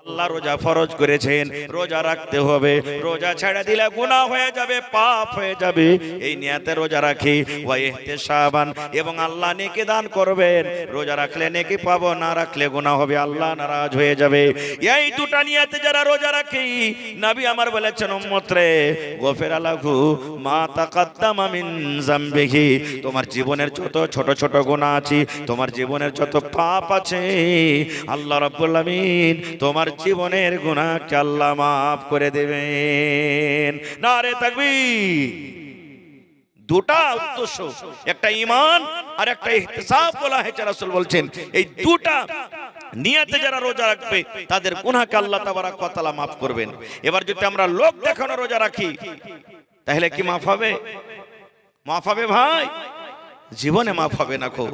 আল্লাহ রোজা ফরজ করেছেন, রোজা রাখতে হবে। রোজা ছেড়ে দিলে গুনাহ হয়ে যাবে, পাপ হয়ে যাবে। এই নিয়তে রোজা রাখি, ওয়া ইহতিসাবান, এবং আল্লাহ নেকি দান করবেন। রোজা রাখলে নেকি পাবো, না রাখলে গুনাহ হবে, আল্লাহ নারাজ হয়ে যাবে। এই দুটা নিয়তে যারা রোজা রাখি, নবী আমার বলেছেন, উম্মত রে, গফিরা লাহু মা তাকাদ্দামা মিন যামবিহি, তোমার জীবনের যত ছোট ছোট গুনাহ আছে, তোমার জীবনের যত পাপ আছে, আল্লাহ রাব্বুল আমিন তোমার জীবনের গুনাহকে আল্লাহ মাফ করে দেবেন। নারে তাকবীর। দুটা উদ্দেশ্য, একটা ঈমান আর একটা ইহতিসাব বলা হয়েছে। রাসূল বলছেন এই দুটা নিয়তে যারা রোজা রাখবে তাদের গুনাহকে আল্লাহ তাবারক ওয়া তাআলা মাফ করবেন। এবার যদি আমরা লোক দেখানো রোজা রাখি, তাহলে কি মাফ হবে? মাফ হবে ভাই? জীবনে মাফ হবে না। খো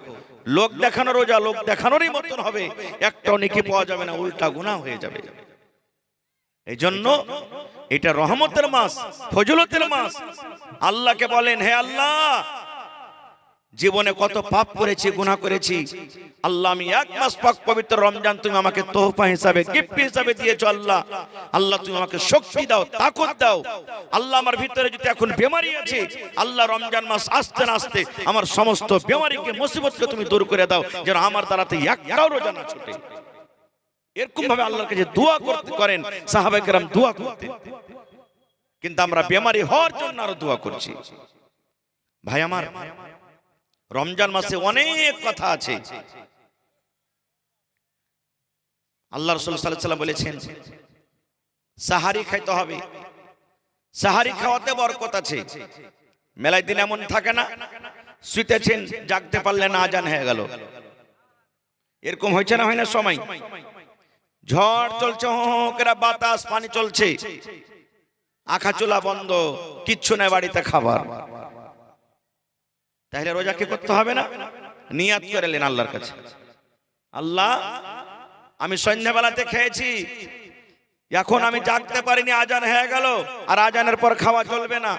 লোক দেখানো রোজা লোক দেখানোরই মতন হবে, একটাও নেকি পাওয়া যাবে না, উল্টা গুনাহ হয়ে যাবে। এই জন্য এটা রহমতের মাস, ফজিলতের মাস। আল্লাহকে বলেন, হে আল্লাহ, জীবনে কত পাপ করেছি, গুনাহ করেছি, আল্লাহ আমি এক মাস পাক পবিত্র রমজান তুমি আমাকে তোহফা হিসাবে, গিফট হিসাবে দিয়েছো। আল্লাহ, আল্লাহ তুমি আমাকে শক্তি দাও, তাকত দাও। আল্লাহ আমার ভিতরে যদি এখন বেমারি আছে, আল্লাহ রমজান মাস আসতে না আসতে আমার সমস্ত বেমারিকে, মুসিবতকে তুমি দূর করে দাও, যেন আমার দ্বারাতে একটাও রোজা না ছুটে। এরকম ভাবে আল্লাহর কাছে দোয়া করতে করেন সাহাবায়ে কেরাম, দোয়া করতেন। কিন্তু আমরা বেমারি হওয়ার জন্য আরো দোয়া করছি। ভাই আমার, রমজান মাসে অনেক কথা আছে। আল্লাহ রাসূল সাল্লাল্লাহু আলাইহি ওয়াসাল্লাম বলেছেন সাহারি খাইতে হবে। সাহারি খাওয়াতে বরকত আছে। মেলায় দিন এমন থাকে না, শুইতেছেন, জাগতে পারলেন না, আজান হয়ে গেল। এরকম হয়েছে না, হয় না? সময় ঝড় চলছে, হোঁকেরা বাতাস, পানি চলছে, আখা চুলা বন্ধ, কিচ্ছু নাই বাড়িতে খাবার, তাহলে রোজা কি করতে হবে না? নিয়াত করে নেন আল্লাহর কাছে, আল্লাহ আমি সন্ধ্যাবেলাতে খেয়েছি, এখন আমি জাগতে পারিনি, আজান হয়ে গেল, আর আজানের পর খাওয়া চলবে না।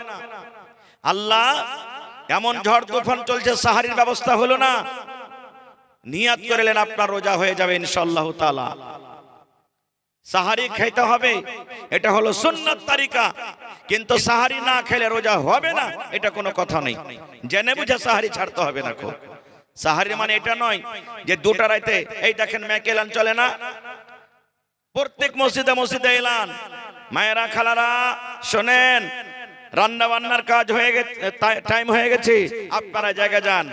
আল্লাহ এমন ঝড় তুফান চলছে, সাহারির ব্যবস্থা হলো না, নিয়াত করে নেন আপনার রোজা হয়ে যাবে ইনশাআল্লাহ তাআলা। সাহারি খাইতে হবে, এটা হলো সুন্নাত তারিকা। কিন্তু সাহারি না খেলে রোজা হবে না, এটা কোনো কথা নেই। জেনে বুঝে সাহারি ছাড়তে হবে না। খুব সাহারি মানে এটা নয় যে দুটা রাইতে, এই দেখেন মেকে এলান চলে না, প্রত্যেক মসজিদে মসজিদে এলান। মায়েরা খালারা শোনেন, রান্না বান্নার কাজ হয়ে গেছে, টাইম হয়ে গেছে, আপনারা জায়গা যান।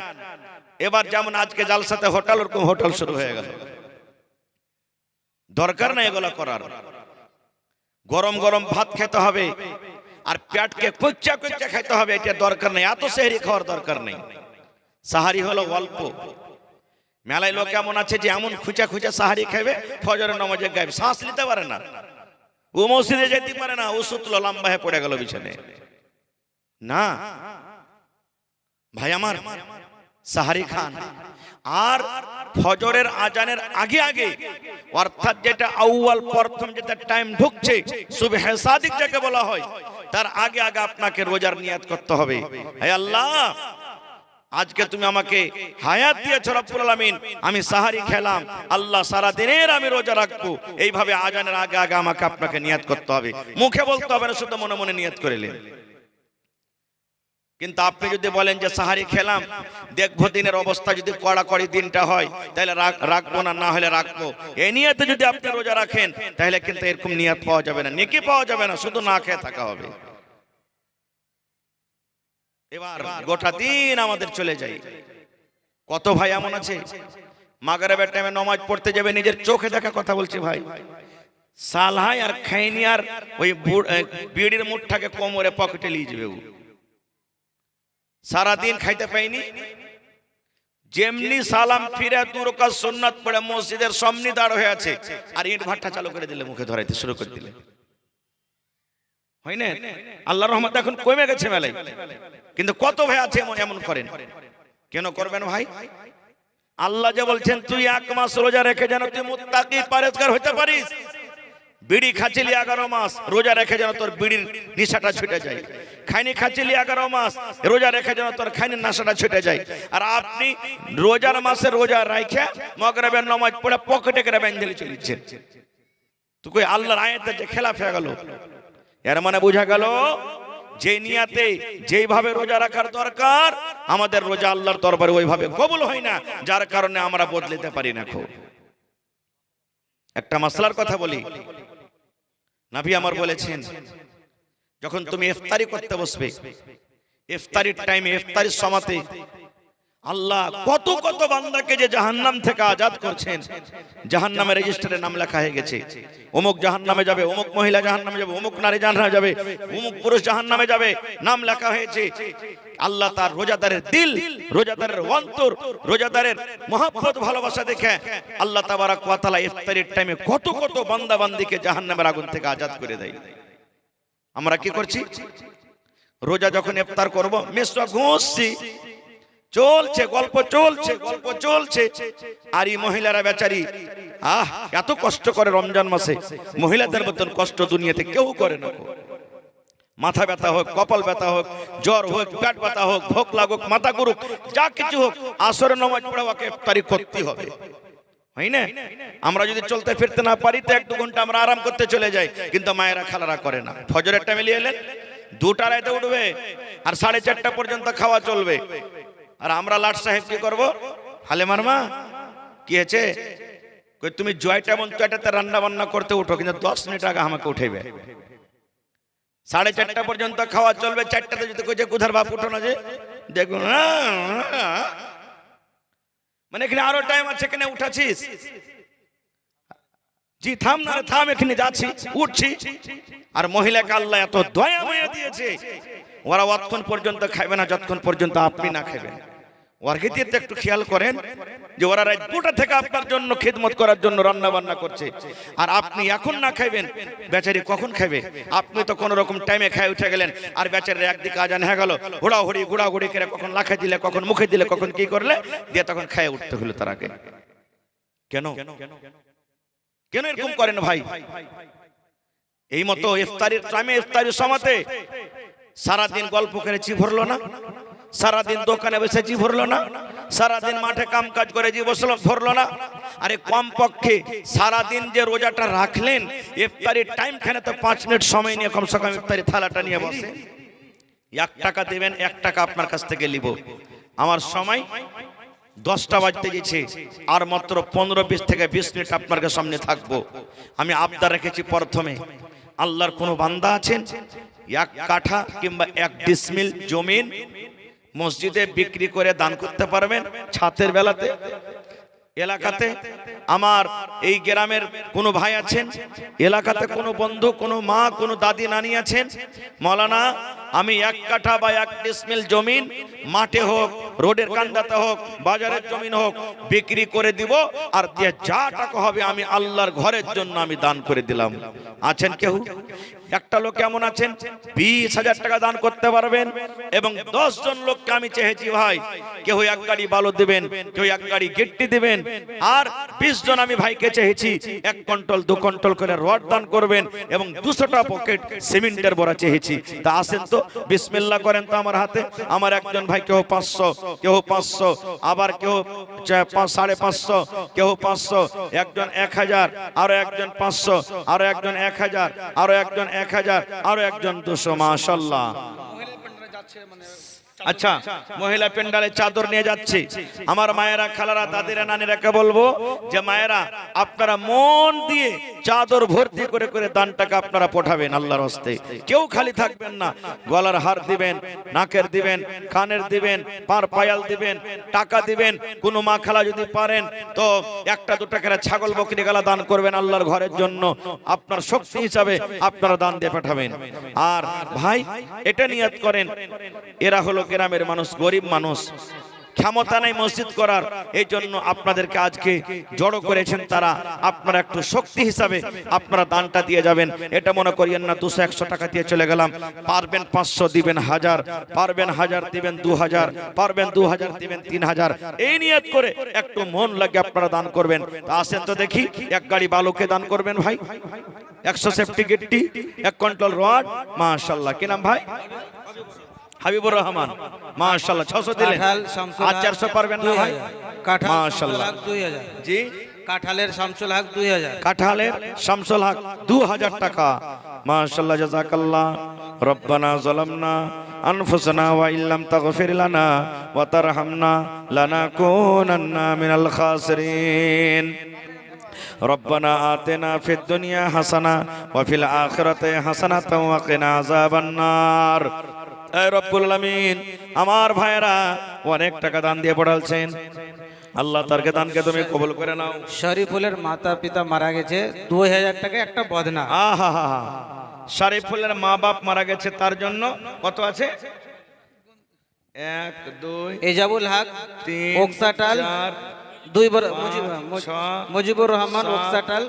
এবার যেমন আজকে জালসাতে হোটেল, ওরকম হোটেল শুরু হয়ে গেল। দরকার নাই এগুলো করার। গরম গরম ভাত খেতে হবে আর পেটকে কুচ্চা কুচ্চা খেতে হবে, এটা দরকার নেই। এত সেহরি খাওয়ার দরকার নেই। সাহারি হলো অল্প। মেলায় লোক এমন আছে যে এমন খুঁচা খুঁচা সাহারি খাবে, ফজরের নামাজে গায়েব, শ্বাস নিতে পারে না, ও মসজিদে যেতে পারে না, ও সুতলো লম্বা হয়ে পড়ে গেল বিছানে। না ভাই আমার, সাহারি খান। আর ফজরের আজানের আগে আগে, অর্থাৎ যেটা আউয়াল প্রথম যেটা টাইম ঢুকছে, সুবহে সাদিক যাকে বলা হয়, তার আগে আগে আপনাকে রোজার নিয়াত করতে হবে। হে আল্লাহ, আজকে তুমি আমাকে হায়াত দিয়েছো রব্বুল আলামিন, আমি সাহারি খেলাম, আল্লাহ সারা দিনের আমি রোজা রাখবো। এইভাবে আজানের আগে আগে আমাকে আপনাকে নিয়াত করতে হবে, মুখে বলতে হবে না, শুধু মনে মনে নিয়াত করিলেন। কিন্তু আপনি যদি বলেন যে সাহারি খেলাম, দেখবো দিনের অবস্থা যদি কড়াকড়ি দিনটা হয়, তাহলে রাখবো না, না হলে রাখবো, এই নিয়তে যদি আপনি রোজা রাখেন, তাহলে কিন্তু এরকম নিয়ত পাওয়া যাবে না, নেকি পাওয়া যাবে না, শুধু না খেয়ে থাকা হবে। এবার গোটা দিন আমাদের চলে যায়। কত ভাই এমন আছে, মাগরিবের টাইমে নামাজ পড়তে যাবে, নিজের চোখে দেখা কথা বলছে ভাই, সালহাই আর খাইনি আর ওই বিড়ির মুঠটাকে কোমরে পকেটে নিয়ে যাবে। সারাদিন খাইতে পাইনি, যেমনি সালাম ফিরে দুরকাত সুন্নাত পড়ে মসজিদের সামনে দাঁড় হয়ে আছে, আর ইট ভাট্টা চালু করে দিলে, মুখে ধরাইতে শুরু করে দিলে, হয় না? আল্লাহর রহমত এখন কমে গেছে মেলায়, কিন্তু কত ভাই আছে এমন করেন। কেন করবেন ভাই? আল্লাহ যে বলছেন তুই এক মাস রোজা রেখে যেন তুই মুত্তাকি পরেজগার হতে পারিস। বিড়ি খাচ্ছিলি 11 মাস, রোজা রেখে যেন তোর বিড়ির নেশাটা ছুটে যায়। খাইনি খাচ্ছিলি 11 মাস, রোজা রেখে যেন তোর খাইনির নেশাটা ছুটে যায়। আর আপনি রোজার মাসে রোজা রাখে মাগরিবের নামাজ পড়ে পকেটে করে বেঁধে চলেছেন। তো কই আল্লাহর আয়াতের যে খেলাফ হয়ে গেল। এর মানে বোঝা গেল যে নিয়াতে যেইভাবে রোজা রাখার দরকার, আমাদের রোজা আল্লাহর দরবারে ওইভাবে কবুল হয় না, যার কারণে আমরা বদলাতে পারি না। খুব একটা মাসলার কথা বলি, নবী আমার বলেছেন, যখন তুমি ইফতারি করতে বসবে, ইফতারির টাইমে, ইফতারির সময়তে আল্লাহ কত কত বান্দাকে যে জাহান্নাম থেকে আজাদ করছেন। জাহান্নামের রেজিস্টারে নাম লেখা হয়ে গেছে, অমুক জাহান্নামে যাবে, অমুক মহিলা জাহান্নামে যাবে, অমুক নারী জাহান্নামে যাবে, অমুক পুরুষ জাহান্নামে যাবে, নাম লেখা হয়েছে। আল্লাহ তার রোজাদারের দিল, রোজাদারের অন্তর, রোজাদারের মহব্বত ভালোবাসা দেখে আল্লাহ তাবারক ওয়া তাআলা ইফতারির টাইমে কত কত বান্দা বান্দিকে জাহান্নামের আগুন থেকে আজাদ করে দেয়। আমরা কি করছি? রোজা যখন ইফতার করব, মেসওয়াক ঘষছি, চলছে গল্প, চলছে গল্প, চলছে। আর এই মহিলারা বেচারি এত কষ্ট করে রমজান মাসে, মহিলাদের মতন কষ্ট দুনিয়াতে কেউ করে না। মাথা ব্যথা হোক, কপাল ব্যথা হোক, জ্বর হোক, পেট ব্যথা হোক, ভোক লাগুক, মাথা ঘুরুক, যা কিছু হোক, আসরের নামাজ পড়ে ওকে ইফতারি করতে হবে, হয় না? আমরা যদি চলতে ফিরতে না পারি তো 1-2 ঘন্টা আমরা আরাম করতে চলে যাই, কিন্তু মায়েরা খালারা করে না। ফজরের টাইমে নিয়ে এলেন, 2টা রাতে উঠবে আর 4:30 পর্যন্ত খাওয়া চলবে। আর আমরা লাট সাহেব কি করবো? হালেমার মা কি হয়েছে? তুমি জয়টা মন জয়টাতে রান্না বান্না করতে উঠো, কিন্তু 10 মিনিট আগে আমাকে উঠেবে। 4:30 পর্যন্ত খাওয়া চলবে। 4টাতে যদি কইছে কুধার বাপ উঠো না, যে দেখুন মানে এখানে আরো টাইম আছে, কেন উঠাছিস? জি থাম না, থাম, এখানে যাচ্ছি, উঠছি। আর মহিলাকে আল্লাহ এত দয়া মায়া দিয়েছে, ওরা অতক্ষণ পর্যন্ত খাবে না যতক্ষণ পর্যন্ত আপনি না খাবেন। ওর ক্ষেত্রে একটু খেয়াল করেন যে ওরা রাত 2টা থেকে আপনার জন্য খিদমত করার জন্য রান্না বান্না করছে, আর আপনি এখন না খাইবেন, বেচারি কখন খাবে? আপনি তো কোন রকম টাইমে খাই উঠে গেলেন, আর বেচারির একদিকে আজান হয়ে গেল, হুড়াহুড়ি গুড়াগুড়ি করে কখন লাখা দিলে, কখন মুখে দিলে, কখন কি করলে দিয়ে তখন খায় উঠতে হলো তার আগে। কেন কেন এরকম করেন ভাই? এই মতো ইফতারির টাইমে, ইফতারির সময়তে সারাদিন গল্প করে জি ভরলো না, সারাদিন দোকানে বসে জি ভরলো না, সারাদিন মাঠে কাম কাজ করে জি বসলো ভরলো না। আরে কম পক্ষে সারাদিন যে রোজাটা রাখলেন, ইফতারির টাইম খানে তো 5 মিনিট সময় নিয়ে কমসে কম ইফতারি থালাটা নিয়ে বসে। 1 টাকা দেবেন, 1 টাকা আপনার কাছ থেকে নিব। আমার সময় 10টা বাজতে গেছে, আর মাত্র 15-20 থেকে 20 মিনিট আপনার সামনে থাকবো। আমি আবদার রেখেছি, প্রথমে আল্লাহর কোনো বান্দা আছেন 1 কাঠা কিংবা 1 ডিসমিল জমিন মসজিদে বিক্রি করে দান করতে পারবেন? ছাতের বেলাতে এলাকাতে আমার এই গ্রামের কোনো ভাই আছেন, এলাকাতে কোনো বন্ধু, কোনো মা, কোনো দাদি নানি আছেন, মৌলানা আমি 1 কাঠা বা 1 ডিসমিল জমিন মাঠে হোক, রোডের কান্দাতে হোক, বাজারের জমিন হোক বিক্রি করে দিব, আর দিয়ে যা টাকা হবে আমি আল্লাহর ঘরের জন্য আমি দান করে দিলাম। আছেন কেউ? একটা লোক এমন আছেন 20,000 টাকা দান করতে পারবেন, এবং 10 জন লোককে আমি চেয়েছি ভাই, কেউ 1 গাড়ি বালু দিবেন, কেউ 1 গাড়ি গিট্টি দিবেন, আর 20 জন আমি ভাইকে চেয়েছি 1 কুইন্টাল 2 কুইন্টাল করে রড দান করবেন, এবং 200টা পকেট সিমেন্টের বড়া চেয়েছি। তা আসেন তো, বিসমিল্লাহ করেন তো আমার হাতে। আমার একজন ভাই কেউ 500, কেউ 500, আবার কেউ 550, কেউ 500, একজন 1000, আরো একজন 500, আরো একজন 1000, আরো একজন 1000, আরো একজন 200। মাশাআল্লাহ। আচ্ছা, মহিলা পেন্ডালে চাদর নিয়ে যাচ্ছে। আমার মায়েরা, খালারা, দাদিরা, নানিরাকে বলবো যে মায়েরা আপনারা মন দিয়ে চাদর ভর্তি করে করে দানটাকে আপনারা পাঠাবেন আল্লাহর হস্তে। কেউ খালি থাকবেন না। গলার হার দিবেন, নাকের দিবেন, কানের দিবেন, পার পায়াল দিবেন, টাকা দিবেন। কোনো মা খালা যদি পারেন তো 1-2 করে ছাগল বকরি গালা দান করবেন আল্লাহর ঘরের জন্য। আপনার শক্তি হিসাবে আপনারা দান দিয়ে পাঠাবেন। আর ভাই এটা নিয়ত করেন, এরা হলো গ্রামের মানুষ, গরিব মানুষ, ক্ষমতা নাই মসজিদ করার, এই জন্য আপনাদেরকে আজকে জড়ো করেছেন তারা। আপনারা একটু শক্তি হিসাবে আপনারা দানটা দিয়ে যাবেন। এটা মনে করিয়েন না 200-100 টাকা দিয়ে চলে গেলাম। পারবেন 500 দিবেন 1000, পারবেন 1000 দিবেন 2000, পারবেন 2000 দিবেন 3000। এই নিয়ত করে একটু মন লাগে আপনারা দান করবেন। তা আসেন তো দেখি, 1 গাড়ি বালুকে দান করবেন ভাই, 100 সেফটি গিট্টি, 1 কুইন্টাল রড। মাশাআল্লাহ। কি নাম ভাই? হাবিবুর রহমান। মাশাআল্লাহ। 600 দিলেন, আর 400 পারবেন না ভাই? মাশাআল্লাহ। জি কাঁঠালের শামসুল হক 2000, কাঁঠালের শামসুল হক 2000 টাকা। মাশাআল্লাহ, জাযাকাল্লাহ। রব্বানা যালামনা আনফুসানা ওয়া ইল্লাম তাগফির লানা ওয়া তারহামনা লানাকুনান্না মিনাল খাসিরিন। রব্বানা আতিনা ফিদ দুনিয়া হাসানা ওয়া ফিল আখিরাতি হাসানাতাও ওয়া কিনা আযাবান নার। হে রব্বুল আলামিন, আমার ভাইয়েরা অনেক টাকা দান দিয়ে পড়ালছেন, আল্লাহ তারকে দানকে তুমি কবুল করে নাও। শরীফুলের মাতা পিতা মারা গেছে, 2000 টাকা একটা বদনা। আহা হা হা, শরীফুলের মা বাপ মারা গেছে, তার জন্য কত আছে? 1 2 এজাবুল হক 3 ওকসাটাল 2 বড়, মুজিবুর রহমান ওকসাটাল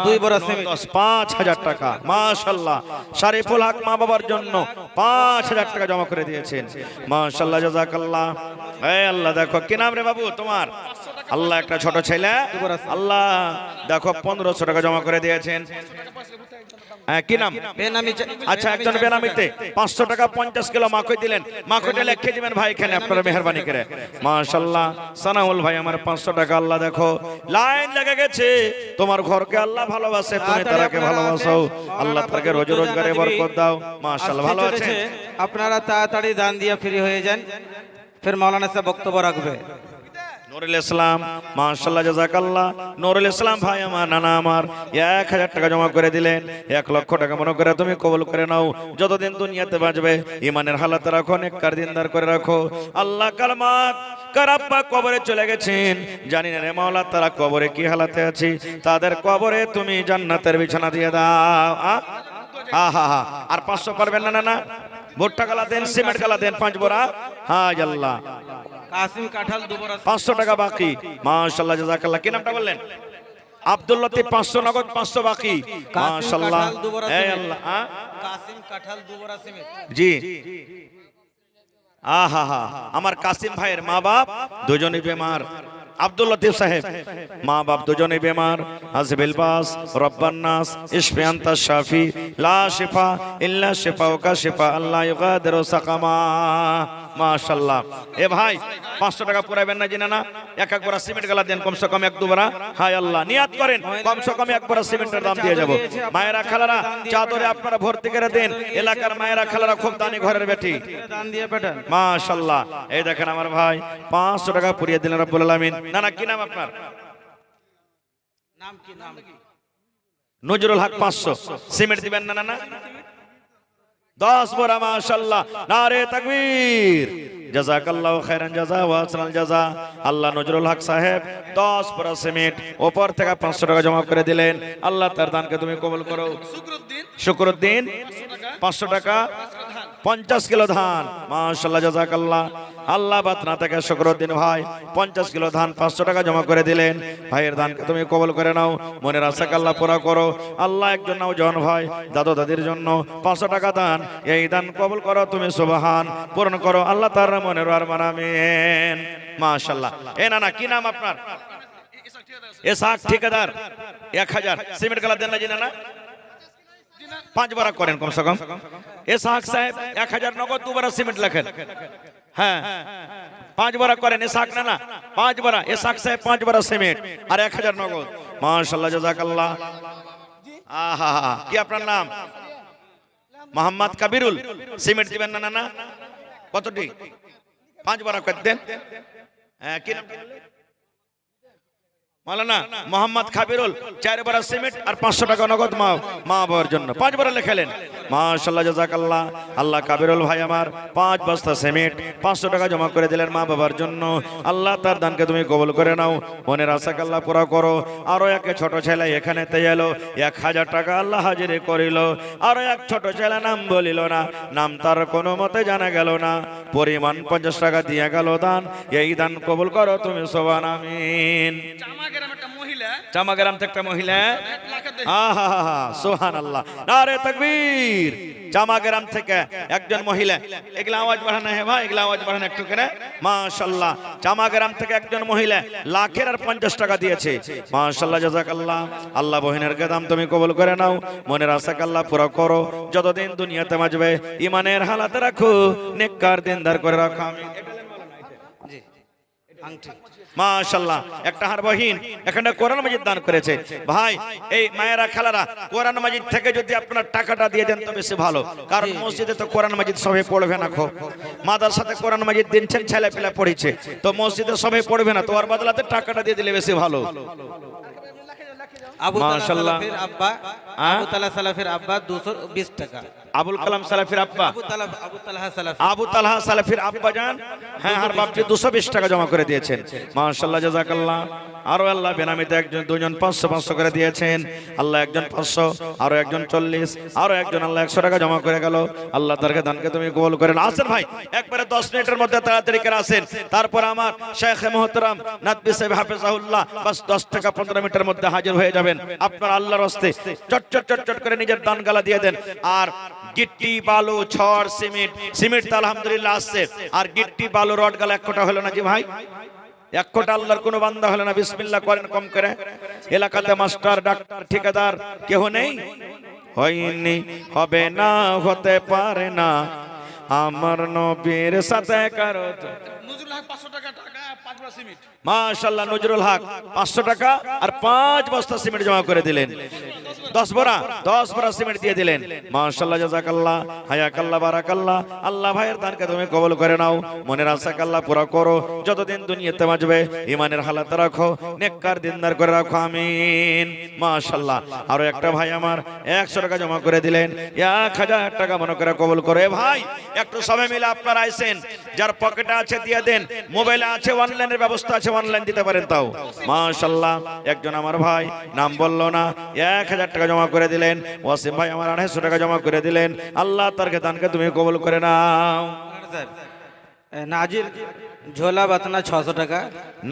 2 বড় সিমেন্ট 5000 টাকা। মাশাআল্লাহ, শরীফুল হক মা বাবার জন্য 5000 টাকা জমা করে দিয়েছেন। মাশাআল্লাহ, জাযাকাল্লাহ। এই আল্লাহ, দেখো কি নাম রে বাবু তোমার? আল্লাহ, একটা ছোট ছেলে, আল্লাহ দেখো 1500 টাকা জমা করে দিয়েছেন। হ্যাঁ, কি নাম? বেনামি। আচ্ছা, একজন বেনামিতে 500 টাকা 50 কিলো মাকৈ দিলেন। মাকৈটা লিখে দিবেন ভাই এখানে, আপনারা মেহেরবানি করে। মাশাআল্লাহ, সানাউল ভাই আমার 500 টাকা। আল্লাহ দেখো লাইন লেগে গেছে, তোমার ঘরকে আল্লাহ ভালোবাসে, তুমি তারাকে ভালোবাসো, আল্লাহ তাকে রোজ রোজগারে বরকত দাও। মাশাআল্লাহ, ভালো আছে। আপনারা তাড়াতাড়ি দান দিয়ে ফ্রি হয়ে যান, ফির মাওলানা সাহেব বক্তব্য রাখবে। নুরুল ইসলাম, মাশাআল্লাহ, জাযাকাল্লাহ। নুরুল ইসলাম ভাই আমার, নানা আমার 1000 টাকা জমা করে দিলেন। 1 লক্ষ টাকা মনে করে তুমি কবুল করে নাও। যতদিন দুনিয়াতে বাঁচবে ইমানের হালাতে রাখো, নেককার দিনদার করে রাখো। আল্লাহ কালমা কারাব্বা কবরে চলে গেছেন, জানি না রে মাওলা তারা কবরে কি হালাতে আছে, তাদের কবরে তুমি জান্নাতের বিছানা দিয়ে দাও। আহা হা, আর 500 পারবেন না? না, ভুট্টা গালা দেন, সিমেন্ট গালা দেন 5 বোরা। হ্যাঁ আল্লাহ, কাসিম কাঁঠাল 2 বড় 500 টাকা বাকি। মাশাআল্লাহ, জাযাকাল্লাহ। কি নামটা বললেন? আব্দুল লতিফ। 500 নগদ, 500 বাকি। মাশাআল্লাহ, এই আল্লাহ। কাসিম কাঁঠাল 2 বড় সিমেন্ট। জি, আহা হা, আমার কাসিম ভাইয়ের মা বাপ দুজনেই বেমার। আব্দুল লতিফ সাহেব মা বাপ দুজনেই বেমার। হাসবিল বাস রব্বান নাস ইশফি আনতা শাফি লা শিফা ইল্লা শিফাউকা শিফা আল্লাহ ইউগাদিরু সাকামা। মাশাআল্লাহ। এ ভাই 500 টাকা পুরাবেন না, জিনা না? এক বড়া সিমেন্ট গালা দেন, কমসে কম 1-2 বড়া। হায় আল্লাহ, নিয়াত করেন কমসে কম 1 বড়া সিমেন্টের দাম দিয়ে যাব। মায়েরা খালারা চাদরে আপনারা ভর্তি করে দেন, এলাকার মায়েরা খালারা খুব দানি ঘরের বেটি, দান দিয়ে পাঠান। মাশাআল্লাহ। এই দেখেন আমার ভাই 500 টাকা পুরিয়ে দিলেন রব্বুল আলামিন। না না, কি নাম আপনার? নাম কি? নাম নজরুল হক। 500 সিমেন্ট দিবেন না? না না, 10 বড়া। মাশাআল্লাহ, নারে তাকবীর, জাযাকাল্লাহু খাইরান জাযা ওয়া আহসানাল জাযা। আল্লাহ নজরুল হক সাহেব 10 বড়া সিমেন্ট উপর থেকে 500 টাকা জমা করে দিলেন। আল্লাহ তার দানকে তুমি কবুল করো। শুকরউদ্দিন 500 টাকা 50 কিলো ধান। মাশাআল্লাহ, জাযাকাল্লাহ। আল্লাহ বাতনা থেকে শুকরউদ্দিন ভাই 50 কিলো ধান 500 টাকা জমা করে দিলেন। ভাইয়ের দানকে তুমি কবুল করে নাও, মনের আশাকে আল্লাহ পুরা করো। আল্লাহ একজন নাও জন ভাই দাদু দাদির জন্য 500 টাকা দান, এই দান কবুল করো তুমি, সুবহান পূরণ করো আল্লাহ তার মনের আরমান। আমিন। মাশাআল্লাহ। এ না না, কি নাম আপনার? ইসহাক ঠিকাদার 1000 সিমেন্ট গালা দেন না, জিনা না? 5 বড়া করেন কমসে কম। ইসহাক সাহেব 1000 নগদ 2 বড়া সিমেন্ট লেখেন। হ্যাঁ, 5 বড়া করেন। ইসহাক না না, 5 বড়া। ইসহাক সাহেব 5 বড়া সিমেন্ট আর 1000 নগদ। মাশাআল্লাহ, জাযাকাল্লাহ। আহা হা, কি আপনার নাম? মোহাম্মদ কাবিরুল। সিমেন্ট দিবেন না? না না, কতটি? 5 বড়া করে দেন। হ্যাঁ, কি নাম? মাওলানা মোহাম্মদ কাবিরুল। 4 বড়া সিমেন্ট আর 500 টাকা নগদ মা বাবার জন্য 5 বড়া লেখালেন। মাশাআল্লাহ, জাযাকাল্লাহ। আল্লাহ কাবিরুল ভাই আমার 5 বস্তা সিমেন্ট 500 টাকা জমা করে দিলেন মা বাবার জন্য। আল্লাহ তার দানকে তুমি কবুল করে নাও, মনের আশাকে আল্লাহ পুরা করো। আরো এক ছোট ছেলে এখানে এলো, 1000 টাকা আল্লাহ হাজিরি করিল। আরো এক ছোট ছেলে নাম বলিল না, নাম তার কোনো মতে জানা গেল না, পরিমাণ 50 টাকা দিয়ে গেল দান। এই দান কবুল করো তুমি, সুবহান। আমিন। চামাগ্রাম থেকে একটা মহিলা। আহা হা, সুবহানাল্লাহ, নারে তাকবীর। চামাগ্রাম থেকে একজন মহিলা। এগুলা আওয়াজ বাড়ানো হে ভাই, এগুলা আওয়াজ বাড়ানো একটু করে। মাশাআল্লাহ, চামাগ্রাম থেকে একজন মহিলা লাখের আর 50 টাকা দিয়েছে। মাশাআল্লাহ, জাযাকাল্লাহ। আল্লাহ বহিনের দাম তুমি কবুল করে নাও, মনের আশাকে আল্লাহ পুরো করো। যতদিন দুনিয়াতে বাঁচবে ইমানের হালাতে রাখো, নেককার দিনদার করে রাখো। আমিন। আংটি মাশাআল্লাহ একটা হারবাহীন এখানে কোরআন মাজিদ দান করেছে। ভাই এই মায়েরা খালারা কোরআন মাজিদ থেকে যদি আপনারা টাকাটা দিয়ে দেন তো বেশি ভালো, কারণ মসজিদে তো কোরআন মাজিদ সবাই পড়বে না। খো মাদ্রাসাতে কোরআন মাজিদ দিনছেন, ছেলে পেলে পড়েছে, তো মসজিদে সবাই পড়বে না, তো ওর বদলাতে টাকাটা দিয়ে দিলে বেশি ভালো। আবু তালা মাশাআল্লাহ। সালাফির আব্বা, আবু তালা সালাফির আব্বা 220 টাকা। আবুল কালাম সালাফির আব্বা, আবু তালহা সালাফি, আবু তালহা সালাফির আব্বা জান, হ্যাঁ আর বাপজি 220 টাকা জমা করে দিয়েছেন। মাশাআল্লাহ, জাযাকাল্লাহ। আরো আল্লাহ বেনামিতে একজন দুজন 500 করে দিয়েছেন। আল্লাহ একজন 500, আরো একজন 40, আরো একজন আল্লাহ 100 টাকা জমা করে গেল। আল্লাহ তারকে দানকে তুমি কবুল করেন। আসেন ভাই একবারে 10 মিনিটের মধ্যে তাড়াতাড়ি করে আসেন। তারপর আমার শেখ মুহতারাম নাদবি সাহেব হাফেজাহুল্লাহ বাস 10 টাকা 15 মিনিটের মধ্যে হাজির হয়ে যাবেন। আপনার আল্লাহর রাস্তে চট করে নিজের দান গালা দিয়ে দেন। আর গিট্টি বালু ছড় সিমেন্ট তো আলহামদুলিল্লাহ আসছে, আর গিট্টি বালু রড গালা 1 কোটা হলো না জি ভাই? 1 কোটা আল্লাহর কোনো বান্দা হলো না? বিসমিল্লাহ করেন কম করে। এলাকাতে মাস্টার ডাক্তার ঠিকাদার কেউ নেই? হয়নি, হবে না, হতে পারে না, আমার নবীর সাথে কারো। নজরুল হক 500 টাকা 5 বস্তা সিমেন্ট। মাশাআল্লাহ, নজরুল হক 500 টাকা আর 5 বস্তা সিমেন্ট জমা করে দিলেন। 10 বড়া সিমেন্ট দিয়ে দিলেন। মাশাআল্লাহ, জাযাকাল্লাহ, হায়াকাল্লাহ, বারাকাল্লাহ। আল্লাহ ভাইয়ের দানকে তুমি কবুল করে নাও, মনের আশাকে আল্লাহ পুরা করো, যতদিন দুনিয়াতে বাঁচবে ঈমানের হালাতে রাখো, নেককার দিনদার করে রাখো, আমিন। মাশাআল্লাহ। আরো একটা ভাই আমার 100 টাকা জমা করে দিলেন, 1000 টাকা মনে করে কবুল করে। ভাই একটু সবাই মিলে আপনারা আইছেন, যার পকেটে আছে দিয়ে দেন, মোবাইলে আছে অনলাইনের ব্যবস্থা আছে, অনলাইন দিতে পারেন তাও। মাশাআল্লাহ। একজন আমার ভাই নাম বললো না, 1000 টাকা জমা করে দিলেন। ওয়াসিম ভাই আমার 250 টাকা জমা করে দিলেন। আল্লাহ তার দানকে তুমি কবুল করে নাও। নাজির ঝোলা বাতনা 600 টাকা।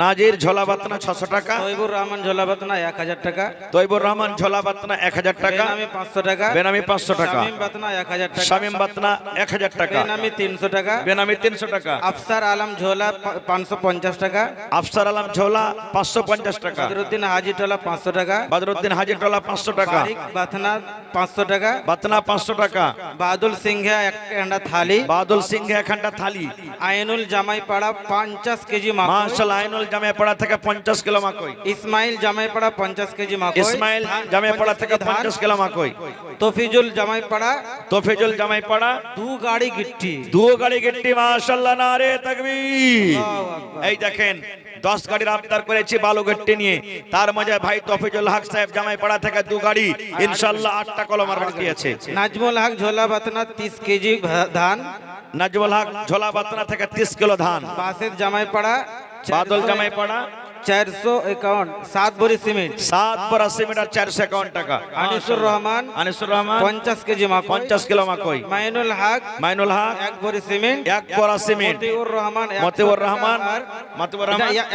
নাজির ঝোলা বাতনা 600 টাকা। তৈবুর রহমান ঝোলা বাতনা 1000 টাকা। তৈবুর রহমান ঝোলা বাতনা 1000 টাকা। বেনামি 500 টাকা। বেনামি 500 টাকা। শামিম বাতনা 1000 টাকা। শামিম বাতনা 1000 টাকা। বেনামি 300 টাকা। বেনামি 300 টাকা। আফসার আলম ঝোলা 550 টাকা। আফসার আলম ঝোলা 550 টাকা। বদরুদ্দিন হাজি টোলা 500 টাকা। বদরুদ্দিন হাজির টোলা 500 টাকা। বারিক বাতনা 500 টাকা। বাতনা 500 টাকা। বাদুল সিংহা 1 কান্ডা থালি। বাদল সিং এখানটা থালি। আইনুল জামাইপাড়া 50 কেজি মাকই। মাশাআল্লাহ, আইনুল জামাইপাড়া থেকে 50 কিলো মাকই। ইসমাইল জামাইপাড়া 50 কেজি মাকই। ইসমাইল জামাইপাড়া থেকে 50 কিলো মাকই। তফিজুল জামাইপাড়া তফিজুল জামাইপাড়া 2 গাড়ি গিট্টি। 2 গাড়ি গিট্টি। মাশাআল্লাহ, নারে তাকবীর। এই দেখেন 10 গাড়ির আবদার করেছি বালু গিট্টি নিয়ে, তার মাঝে ভাই তফিজুল হক সাহেব জামাইপাড়া থেকে 2 গাড়ি, ইনশাআল্লাহ 8টা কলম আর বাকি আছে। নাজমুল হক ঝোলা বাতনা 30 কেজি ধান। নাজমুল হক ঝোলা বাতনা থেকে 30 কিলো ধান। বাসের জামাইপাড়া বাদল জামাইপাড়া 451 7 ভরি সিমেন্ট। 7 বড়া সিমেন্ট আর 451 টাকা। আনিসুর রহমান 50 কেজি মাকই। 50 কিলো মাকই। মাইনুল হক মাইনুল হক 1 ভরি সিমেন্ট। 1 বড়া সিমেন্ট। মতিউর রহমান মতিউর রহমান